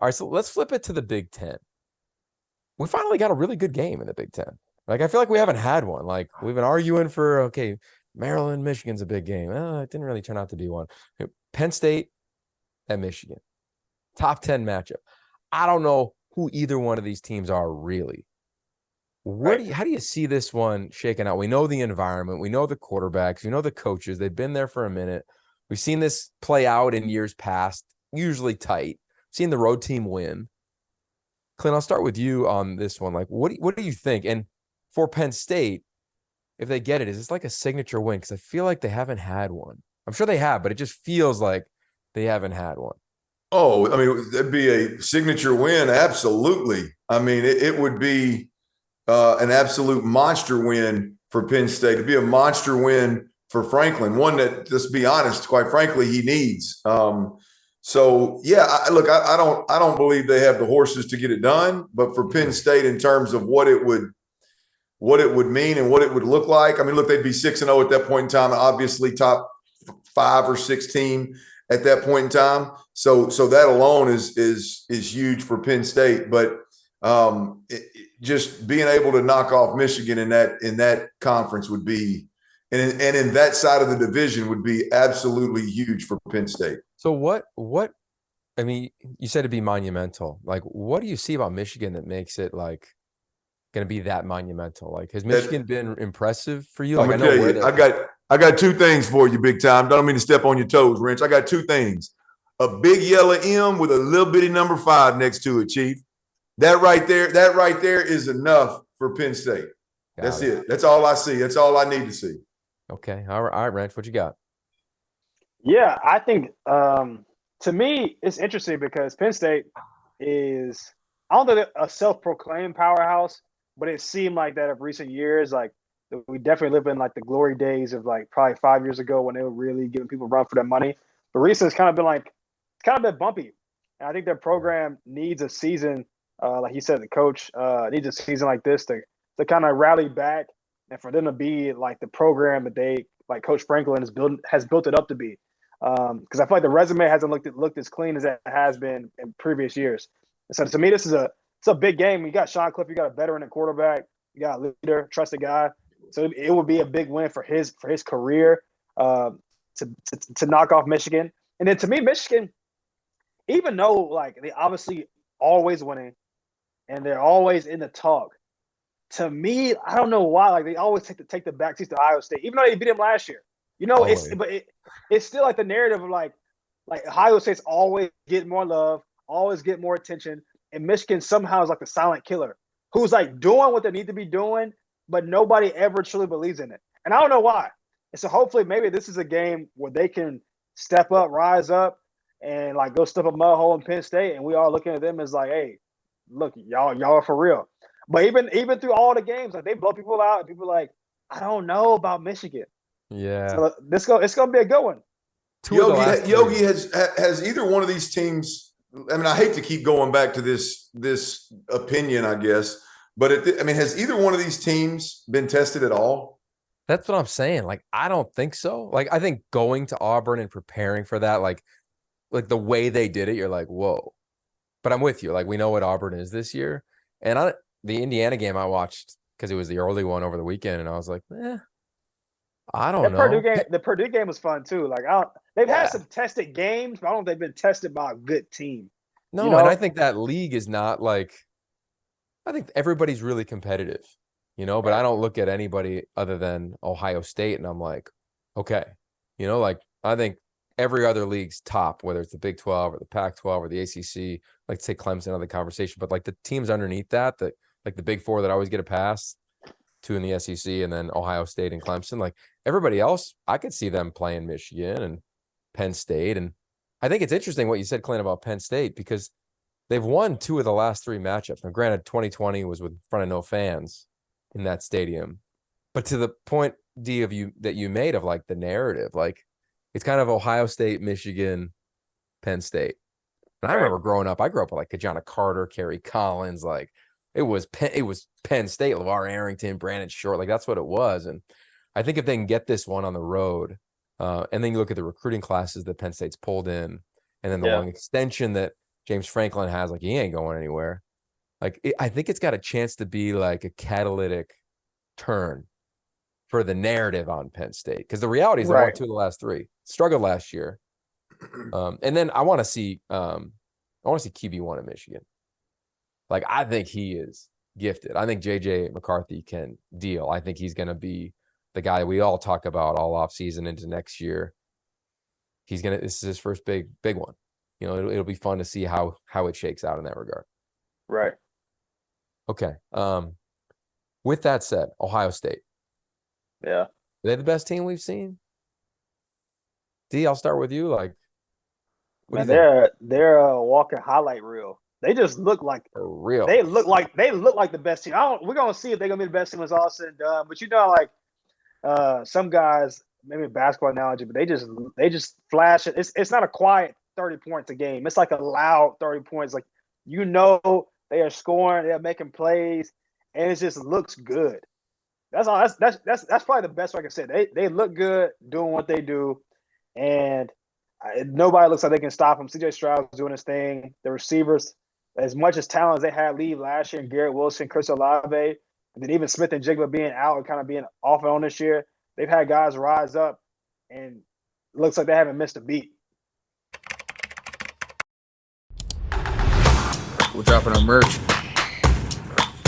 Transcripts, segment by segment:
All right, so let's flip it to the Big Ten. We finally got a really good game in the Big Ten. Like, I feel like we haven't had one. Like, we've been arguing for, okay, Maryland, Michigan's a big game. It didn't really turn out to be one. Penn State at Michigan. Top 10 matchup. I don't know who either one of these teams are really. How do you see this one shaking out? We know the environment. We know the quarterbacks. We know the coaches. They've been there for a minute. We've seen this play out in years past, usually tight. Seen the road team win. Clint, I'll start with you on this one. Like, what do you think? And for Penn State, if they get it, is this like a signature win? Because I feel like they haven't had one. I'm sure they have, but it just feels like they haven't had one. Oh, I mean, that'd be a signature win. Absolutely. I mean, it would be an absolute monster win for Penn State. It'd be a monster win for Franklin, one that, let's be honest, quite frankly, he needs. So yeah, I don't believe they have the horses to get it done. But for Penn State, in terms of what it would mean and what it would look like, I mean, look, they'd be 6-0 at that point in time. Obviously, top 5 or 6 team at that point in time. So that alone is huge for Penn State. But just being able to knock off Michigan in that conference would be, and in that side of the division would be absolutely huge for Penn State. So what I mean, you said it'd be monumental. Like, what do you see about Michigan that makes it like going to be that monumental? Like, has Michigan been impressive for you? Like, I'm gonna tell you, I got 2 things for you, big time. Don't mean to step on your toes, Wrench. I got 2 things. A big yellow M with a little bitty number 5 next to it, Chief. That right there is enough for Penn State. That's it. That's all I see. That's all I need to see. Okay. All right, Wrench, what you got? Yeah, I think to me, it's interesting because Penn State is, I don't think they're a self-proclaimed powerhouse, but it seemed like that of recent years. Like, we definitely live in like the glory days of like probably 5 years ago when they were really giving people a run for their money. But recently, it's kind of been bumpy. And I think their program needs a season, like you said, the coach needs a season like this to kind of rally back and for them to be like the program that they, like Coach Franklin has built it up to be. Because I feel like the resume hasn't looked as clean as it has been in previous years. And so to me, it's a big game. You got Sean Cliff, you got a veteran at quarterback, you got a leader, trusted guy. So it would be a big win for his career to knock off Michigan. And then to me, Michigan, even though like they obviously always winning and they're always in the talk, to me, I don't know why, like they always take the back seats to Ohio State, even though they beat them last year. You know, it's still like the narrative of like Ohio State's always get more love, always get more attention, and Michigan somehow is like the silent killer who's like doing what they need to be doing, but nobody ever truly believes in it. And I don't know why. And so hopefully maybe this is a game where they can step up, rise up, and like go step a mud hole in Penn State, and we are looking at them as like, hey, look, y'all are for real. But even through all the games, like they blow people out, and people are like, I don't know about Michigan. Yeah. So it's gonna be a good one. Yogi has either one of these teams. I mean, I hate to keep going back to this opinion, I guess, but has either one of these teams been tested at all? That's what I'm saying. Like, I don't think so. Like, I think going to Auburn and preparing for that, like the way they did it, you're like, whoa. But I'm with you. Like, we know what Auburn is this year. And the Indiana game I watched because it was the early one over the weekend, and I was like, I don't know. The Purdue game was fun too. Like, they've had some tested games, but I don't think they've been tested by a good team. No, you know? And I think that league is not like, I think everybody's really competitive, but I don't look at anybody other than Ohio State and I'm like, okay, like I think every other league's top, whether it's the Big 12 or the Pac-12 or the ACC, like take Clemson out of the conversation, but like the teams underneath that, like the Big 4 that always get a pass, 2 in the SEC and then Ohio State and Clemson, like everybody else, I could see them playing Michigan and Penn State. And I think it's interesting what you said, Clint, about Penn State, because they've won 2 of the last 3 matchups. Now, granted, 2020 was with in front of no fans in that stadium, but to the point, D, that you made of like the narrative, like it's kind of Ohio State, Michigan, Penn State. And I remember growing up, I grew up with like Kajana Carter, Kerry Collins, like it was Penn State, LeVar Arrington, Brandon Short, like that's what it was. And I think if they can get this one on the road, and then you look at the recruiting classes that Penn State's pulled in, and then the long extension that James Franklin has, like, he ain't going anywhere. Like, I think it's got a chance to be like a catalytic turn for the narrative on Penn State, because the reality is they won 2 of the last 3. Struggled last year. And then I want to see QB1 in Michigan. Like, I think he is gifted. I think JJ McCarthy can deal. I think he's going to be the guy we all talk about all offseason into next year. This is his first big one. You know, it'll be fun to see how it shakes out in that regard. Right. Okay. With that said, Ohio State. Yeah. Are they the best team we've seen? D, I'll start with you. Like, what do you think? They're a walking highlight reel. They just look like For real. They look like the best team. We're gonna see if they're gonna be the best team when it's all said and done. But like some guys, maybe a basketball analogy, but they just flash it. It's not a quiet 30 points a game. It's like a loud 30 points. Like, they are scoring, they're making plays, and it just looks good. That's all. That's probably the best way I can say it. They look good doing what they do, and nobody looks like they can stop them. CJ Stroud's doing his thing. The receivers, as much as talent as they had leave last year, and Garrett Wilson, Chris Olave, and then even Smith and Jigba being out and kind of being off and on this year, they've had guys rise up, and it looks like they haven't missed a beat. We're dropping our merch.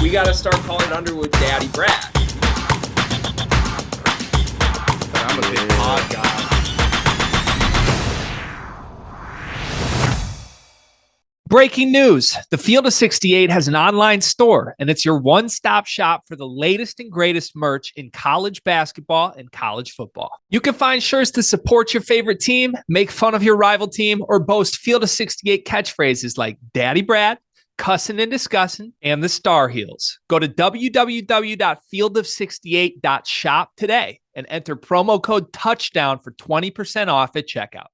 We got to start calling Underwood Daddy Brad. I'm a big pod guy. Breaking news. The Field of 68 has an online store, and it's your one-stop shop for the latest and greatest merch in college basketball and college football. You can find shirts to support your favorite team, make fun of your rival team, or boast Field of 68 catchphrases like Daddy Brad, Cussin' and Discussin', and the Star Heels. Go to www.fieldof68.shop today and enter promo code TOUCHDOWN for 20% off at checkout.